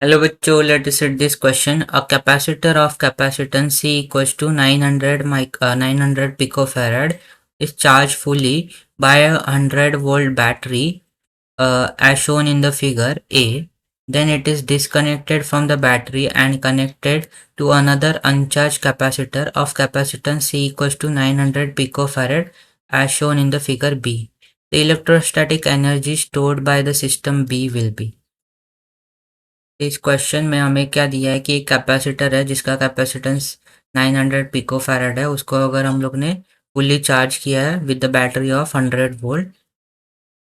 Hello bachcho, let us set this question. A capacitor of capacitance C equals to 900 picofarad is charged fully by a 100-volt battery as shown in the figure A. Then it is disconnected from the battery and connected to another uncharged capacitor of capacitance C equals to 900 picofarad as shown in the figure B. The electrostatic energy stored by the system B will be. इस question में हमें क्या दिया है कि एक capacitor है जिसका कैपेसिटेंस 900 पिकोफैरेड है। उसको अगर हम लोग ने फुल्ली चार्ज किया है with the battery of 100 volt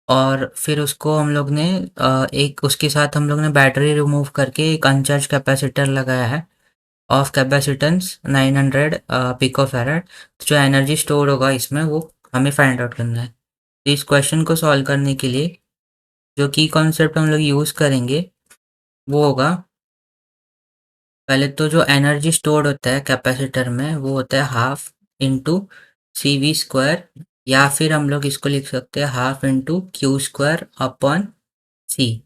और फिर उसको हम लोग ने एक उसके साथ हम लोग ने बैटरी रिमूव करके एक अनचार्ज कैपेसिटर लगाया है ऑफ कैपेसिटेंस 900 पिकोफैरेड। तो जो एनर्जी स्टोर होगा इसमें वो हमें फाइंड आउट करना है। तो इस क्वेश्चन को सॉल्व करने के लिए जो की कॉन्सेप्ट हम लोग यूज़ करेंगे वो होगा, पहले तो जो एनर्जी स्टोर्ड होता है कैपेसिटर में वो होता है half into C V square, या फिर हम लोग इसको लिख सकते हैं half into Q square upon C.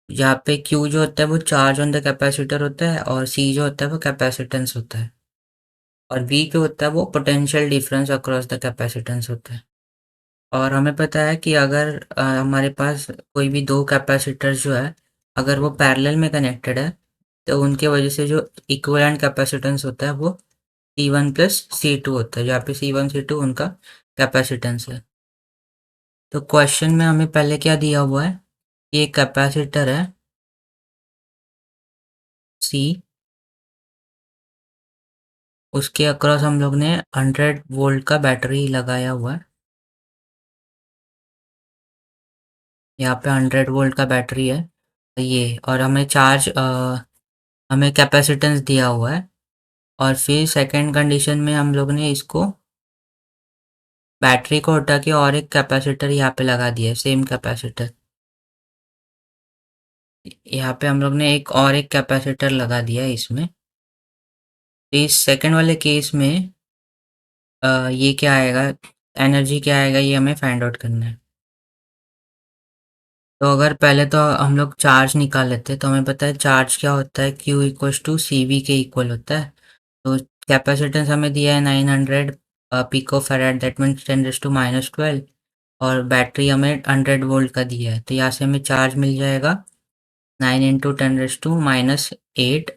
जहाँ पे क्यू जो होता है वो चार्ज ऑन द कैपेसिटर होता है और सी जो होता है वो कैपेसिटेंस होता है, और वी जो होता है वो potential difference across the capacitance होता है। और हमें पता है कि अगर हमारे पास कोई भी दो कैपेसिटर जो है अगर वो पैरेलल में कनेक्टेड है तो उनके वजह से जो इक्विवेलेंट कैपेसिटेंस होता है वो C1 प्लस C2 होता है, जहाँ पे C1 C2 उनका कैपेसिटेंस है। तो क्वेश्चन में हमें पहले क्या दिया हुआ है, ये कैपेसिटर है C, उसके अक्रॉस हम लोग ने 100 वोल्ट का बैटरी लगाया हुआ है। यहाँ पे 100 वोल्ट का बैटरी है ये, और हमें हमें कैपेसिटेंस दिया हुआ है। और फिर सेकंड कंडीशन में हम लोग ने इसको बैटरी को हटा के और एक कैपेसिटर यहाँ पे लगा दिया है, सेम कैपेसिटर। यहाँ पे हम लोग ने एक कैपेसिटर लगा दिया है इसमें। तो इस सेकंड वाले केस में ये क्या आएगा, एनर्जी क्या आएगा ये हमें फाइंड आउट करना है। तो अगर पहले तो हम लोग चार्ज निकाल लेते हैं तो हमें पता है चार्ज क्या होता है, Q equals to C V के इक्वल होता है। तो कैपेसिटेंस हमें दिया है 900 पिको फैराड, दैट मीन्स 10⁻⁻12, और बैटरी हमें 100 वोल्ट का दिया है। तो यहाँ से हमें चार्ज मिल जाएगा 9 × 10⁻8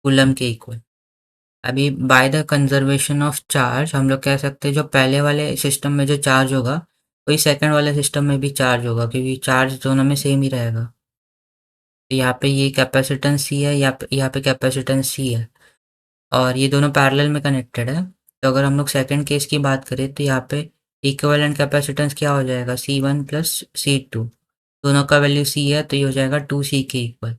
कूलम के इक्वल। अभी by the conservation of charge हम लोग कह सकते हैं जो पहले वाले सिस्टम में जो चार्ज होगा वही सेकंड वाले सिस्टम में भी चार्ज होगा, क्योंकि चार्ज दोनों में सेम ही रहेगा। तो यहाँ पे ये कैपेसिटेंस सी है, यहाँ पे कैपेसिटेंस सी है, और ये दोनों पैरेलल में कनेक्टेड है। तो अगर हम लोग सेकंड केस की बात करें तो यहाँ पे इक्विवेलेंट कैपेसिटेंस क्या हो जाएगा, C1 प्लस C2। दोनों का वैल्यू C है तो ये हो जाएगा 2C के इक्वल।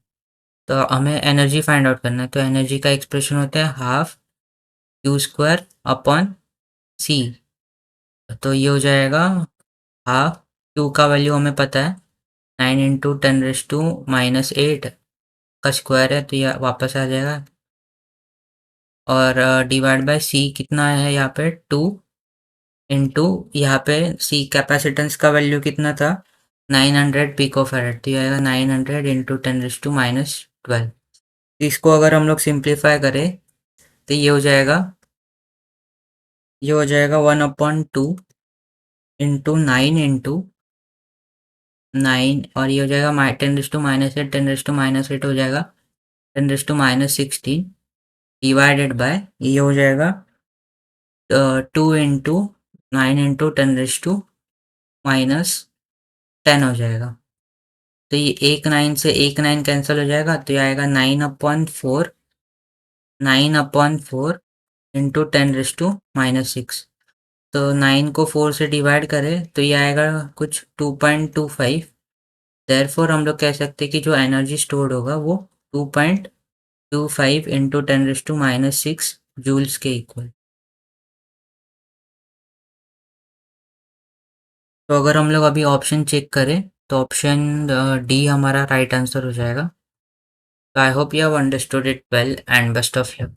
तो हमें एनर्जी फाइंड आउट करना है, तो एनर्जी का एक्सप्रेशन होता है हाफ क्यू स्क्वायर अपॉन सी। तो ये हो जाएगा हाफ, क्यू का वैल्यू हमें पता है 9 × 10⁻8 का स्क्वायर है, तो ये वापस आ जाएगा, और डिवाइड बाय सी कितना है यहाँ पे 2 इंटू यहाँ पे सी कैपेसिटेंस का वैल्यू कितना था 900 पिको फैरेड, तो ये आएगा 900 × 10⁻12। इसको अगर हम लोग सिंप्लीफाई करें तो ये हो जाएगा 1/2 इंटू 9 इंटू 9, और ये हो जाएगा 10⁻8, 10⁻8 हो जाएगा 10⁻16 डिवाइडेड बाय ये हो जाएगा 2 इंटू 9 इंटू 10⁻10 हो जाएगा। तो ये एक 9 से एक 9 कैंसिल हो जाएगा, तो ये आएगा 9/4 इंटू 10⁻6। तो 9 को 4 से डिवाइड करें तो ये आएगा कुछ 2.25। देयरफॉर हम लोग कह सकते हैं कि जो एनर्जी स्टोर्ड होगा वो 2.25 इंटू 10⁻6 जूल्स के इक्वल। तो अगर हम लोग अभी ऑप्शन चेक करें तो ऑप्शन डी हमारा राइट आंसर हो जाएगा। So I hope you have understood it well and best of luck.